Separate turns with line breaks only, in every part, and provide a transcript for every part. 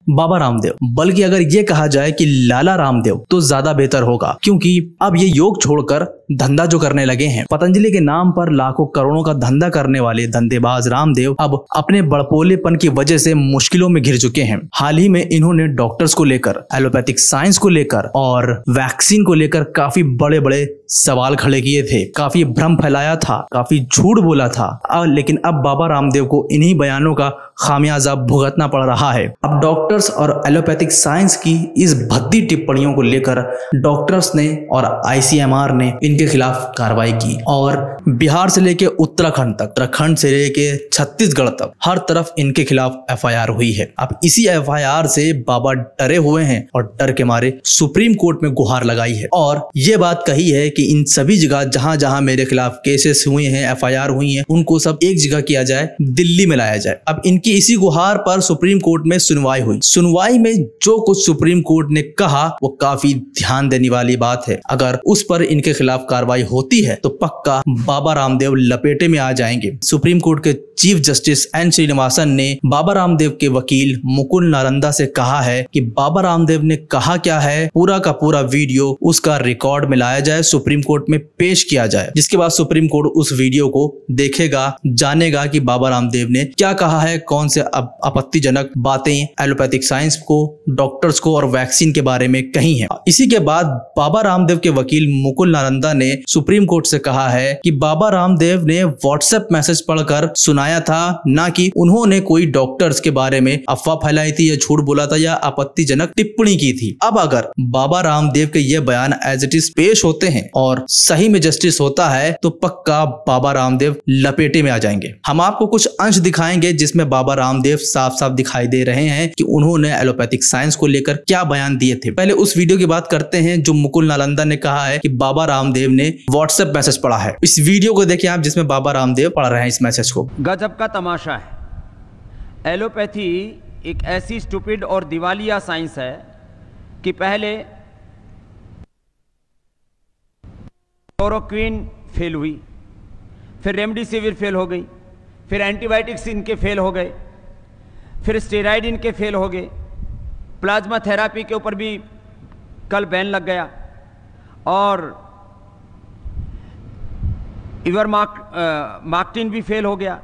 बाबा रामदेव, बल्कि अगर ये कहा जाए कि लाला रामदेव तो ज्यादा बेहतर होगा, क्योंकि अब ये योग छोड़कर धंधा जो करने लगे हैं, पतंजलि के नाम पर लाखों करोड़ों का धंधा करने वाले धंधेबाज रामदेव अब अपने बड़पोलेपन की वजह से मुश्किलों में घिर चुके हैं। हाल ही में इन्होंने डॉक्टर्स को लेकर, एलोपैथिक साइंस को लेकर और वैक्सीन को लेकर काफी बड़े बड़े सवाल खड़े किए थे, काफी भ्रम फैलाया था, काफी झूठ बोला था। लेकिन अब बाबा रामदेव को इन्हीं बयानों का खामियाजा भुगतना पड़ रहा है। अब डॉक्टर्स और एलोपैथिक साइंस की इस भद्दी टिप्पणियों को लेकर डॉक्टर्स ने और आईसीएमआर ने इनके खिलाफ कार्रवाई की और बिहार से लेके उत्तराखंड तक, उत्तराखंड से लेके छत्तीसगढ़ तक हर तरफ इनके खिलाफ एफआईआर हुई है। अब इसी एफआईआर से बाबा डरे हुए हैं और डर के मारे सुप्रीम कोर्ट में गुहार लगाई है और ये बात कही है कि इन सभी जगह जहां जहां मेरे खिलाफ केसेस हुए हैं, एफआईआर हुई हैं, उनको सब एक जगह किया जाए, दिल्ली में लाया जाए। अब इनकी इसी गुहार पर सुप्रीम कोर्ट में सुनवाई हुई। सुनवाई में जो कुछ सुप्रीम कोर्ट ने कहा वो काफी ध्यान देने वाली बात है। अगर उस पर इनके खिलाफ कार्रवाई होती है तो पक्का बाबा रामदेव लपेटे में आ जाएंगे। सुप्रीम कोर्ट के चीफ जस्टिस एन श्रीनिवासन ने बाबा रामदेव के वकील मुकुल नालंदा से कहा है कि बाबा रामदेव ने कहा क्या है, पूरा का पूरा वीडियो उसका रिकॉर्ड में लाया जाए, सुप्रीम कोर्ट में पेश किया जाए, जिसके बाद सुप्रीम कोर्ट उस वीडियो को देखेगा, जानेगा कि बाबा रामदेव ने क्या कहा है, कौन से आपत्तिजनक बातें एलोपैथिक साइंस को, डॉक्टर्स को और वैक्सीन के बारे में कही हैं। इसी के बाद बाबा रामदेव के वकील मुकुल नालंदा ने सुप्रीम कोर्ट से कहा है कि बाबा रामदेव ने व्हाट्सएप मैसेज पढ़कर सुनाया था, ना कि उन्होंने कोई डॉक्टर्स के बारे में अफवाह फैलाई थी या झूठ बोला था या आपत्तिजनक टिप्पणी की थी। अब अगर बाबा रामदेव के ये बयान एज इट इज पेश होते हैं और सही में जस्टिस होता है तो पक्का बाबा रामदेव लपेटे में आ जाएंगे। हम आपको कुछ अंश दिखाएंगे जिसमें बाबा रामदेव साफ साफ दिखाई दे रहे हैं कि उन्होंने एलोपैथिक साइंस को लेकर क्या बयान दिए थे। पहले उस वीडियो की बात करते हैं जो मुकुल नालंदा ने कहा है कि बाबा रामदेव ने व्हाट्सएप मैसेज पढ़ा है। इस वीडियो को देखिए आप, जिसमें बाबा रामदेव पढ़ रहे हैं इस मैसेज को।
गजब का तमाशा है। एलोपैथी एक ऐसी स्टूपिड और दिवालिया साइंस है कि पहले क्लोरोक्विन फेल हुई, फिर रेमडेसिविर फेल हो गई, फिर एंटीबायोटिक्स इनके फेल हो गए, फिर स्टेरॉइड इनके फेल हो गए, प्लाज्मा थेरापी के ऊपर भी कल बैन लग गया और इवरमाक्टिन भी फेल हो गया।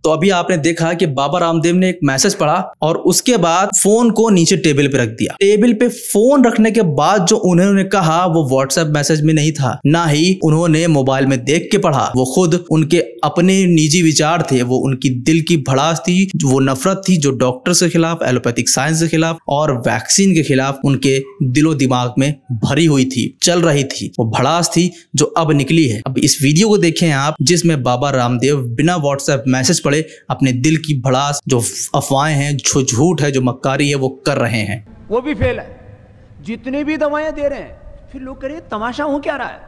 तो अभी आपने देखा कि बाबा रामदेव ने एक मैसेज पढ़ा और उसके बाद फोन को नीचे टेबल पे रख दिया। टेबल पे फोन रखने के बाद जो उन्होंने कहा वो व्हाट्सएप मैसेज में नहीं था, ना ही उन्होंने मोबाइल में देख के पढ़ा। वो खुद उनके अपने निजी विचार थे, वो उनकी दिल की भड़ास थी, वो नफरत थी जो डॉक्टर्स के खिलाफ, एलोपैथिक साइंस के खिलाफ और वैक्सीन के खिलाफ उनके दिलो दिमाग में भरी हुई थी, चल रही थी। वो भड़ास थी जो अब निकली है। अब इस वीडियो को देखें आप, जिसमें बाबा रामदेव बिना व्हाट्सएप मैसेज अपने दिल की भड़ास, जो अफवाहें हैं, जो झूठ है, जो मक्कारी है, वो कर रहे हैं।
वो भी फेल है। जितनी भी दवाएं दे रहे हैं, फिर लोग कह रहे हैं तमाशा हो क्या रहा है।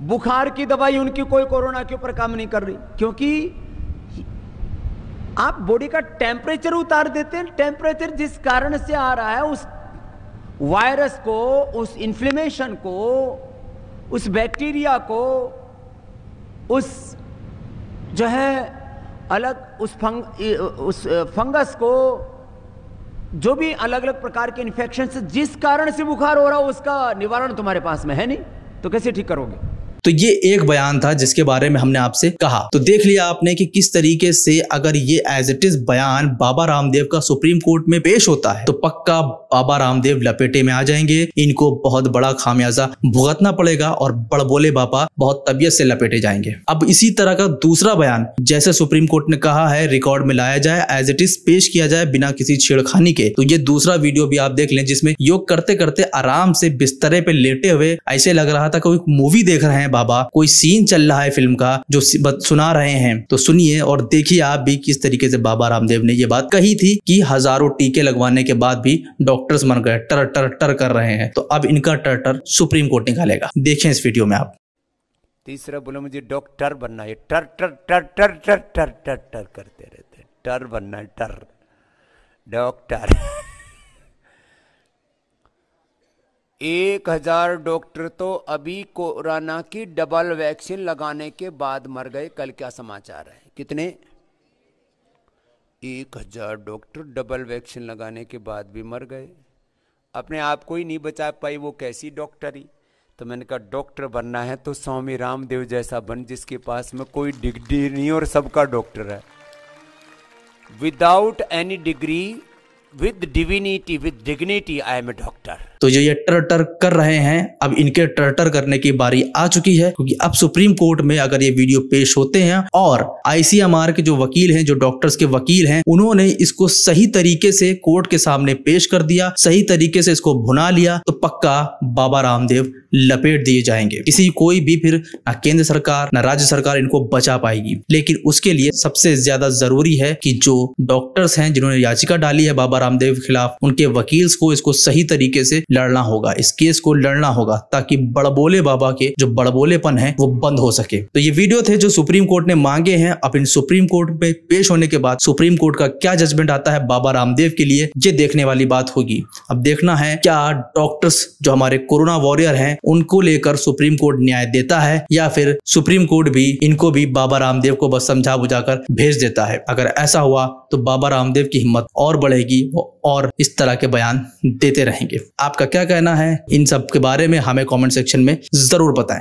बुखार की दवाई उनकी कोई कोरोना के ऊपर काम नहीं कर रही, क्योंकि आप बॉडी का टेम्परेचर उतार देते हैं। टेम्परेचर जिस कारण से आ रहा है, उस वायरस को, उस इन्फ्लेमेशन को, उस बैक्टीरिया को, उस जो है अलग उस फंगस को, जो भी अलग अलग प्रकार के इन्फेक्शन से जिस कारण से बुखार हो रहा हो, उसका निवारण तुम्हारे पास में है नहीं, तो कैसे ठीक करोगे।
तो ये एक बयान था जिसके बारे में हमने आपसे कहा। तो देख लिया आपने कि किस तरीके से अगर ये एज इट इज बयान बाबा रामदेव का सुप्रीम कोर्ट में पेश होता है तो पक्का बाबा रामदेव लपेटे में आ जाएंगे। इनको बहुत बड़ा खामियाजा भुगतना पड़ेगा और बड़बोले बाबा बहुत तबीयत से लपेटे जाएंगे। अब इसी तरह का दूसरा बयान, जैसे सुप्रीम कोर्ट ने कहा है रिकॉर्ड में लाया जाए, एज इट इज पेश किया जाए बिना किसी छेड़खानी के, तो ये दूसरा वीडियो भी आप देख लें जिसमें योग करते करते आराम से बिस्तरे पे लेटे हुए ऐसे लग रहा था कोई मूवी देख रहे हैं बाबा, कोई सीन चल रहा है फिल्म का जो सुना रहे हैं। तो सुनिए और देखिए आप भी किस तरीके से बाबा रामदेव ने ये बात कही थी कि हजारों टीके लगवाने के बाद भी डॉक्टर्स मर गए, टर टर टर कर रहे हैं। तो अब इनका टर टर सुप्रीम कोर्ट निकालेगा। देखें इस वीडियो में आप।
तीसरा बोलो मुझे डॉक्टर बनना है, टर टर टर टर टर टर टर टर करते रहते, टर बनना है, टर डॉक्टर 1000 डॉक्टर तो अभी कोरोना की डबल वैक्सीन लगाने के बाद मर गए। कल क्या समाचार है, कितने 1000 डॉक्टर डबल वैक्सीन लगाने के बाद भी मर गए, अपने आप को ही नहीं बचा पाई, वो कैसी डॉक्टरी। तो मैंने कहा डॉक्टर बनना है तो स्वामी रामदेव जैसा बन, जिसके पास में कोई डिग्री नहीं और सबका डॉक्टर है। Without any degree, with divinity, with dignity, I am a doctor.
तो जो ये टर कर रहे हैं, अब इनके टर करने की बारी आ चुकी है, क्योंकि अब सुप्रीम कोर्ट में अगर ये वीडियो पेश होते हैं और ICMR के जो वकील हैं, जो डॉक्टर्स के वकील हैं, उन्होंने इसको सही तरीके से कोर्ट के सामने पेश कर दिया, सही तरीके से इसको भुना लिया, तो पक्का बाबा रामदेव लपेट दिए जाएंगे। किसी कोई भी फिर ना केंद्र सरकार ना राज्य सरकार इनको बचा पाएगी। लेकिन उसके लिए सबसे ज्यादा जरूरी है कि जो डॉक्टर्स हैं जिन्होंने याचिका डाली है बाबा रामदेव के खिलाफ, उनके वकील्स को इसको सही तरीके से लड़ना होगा, इस केस को लड़ना होगा, ताकि बड़बोले बाबा के जो बड़बोलेपन है वो बंद हो सके। तो ये वीडियो थे जो सुप्रीम कोर्ट ने मांगे हैं। अब इन सुप्रीम कोर्ट में पेश होने के बाद सुप्रीम कोर्ट का क्या जजमेंट आता है बाबा रामदेव के लिए, ये देखने वाली बात होगी। अब देखना है क्या डॉक्टर्स जो हमारे कोरोना वॉरियर हैं उनको लेकर सुप्रीम कोर्ट न्याय देता है, या फिर सुप्रीम कोर्ट भी इनको भी बाबा रामदेव को बस समझा बुझाकर भेज देता है। अगर ऐसा हुआ तो बाबा रामदेव की हिम्मत और बढ़ेगी, वो और इस तरह के बयान देते रहेंगे। आपका क्या कहना है इन सब के बारे में हमें कमेंट सेक्शन में जरूर बताएं।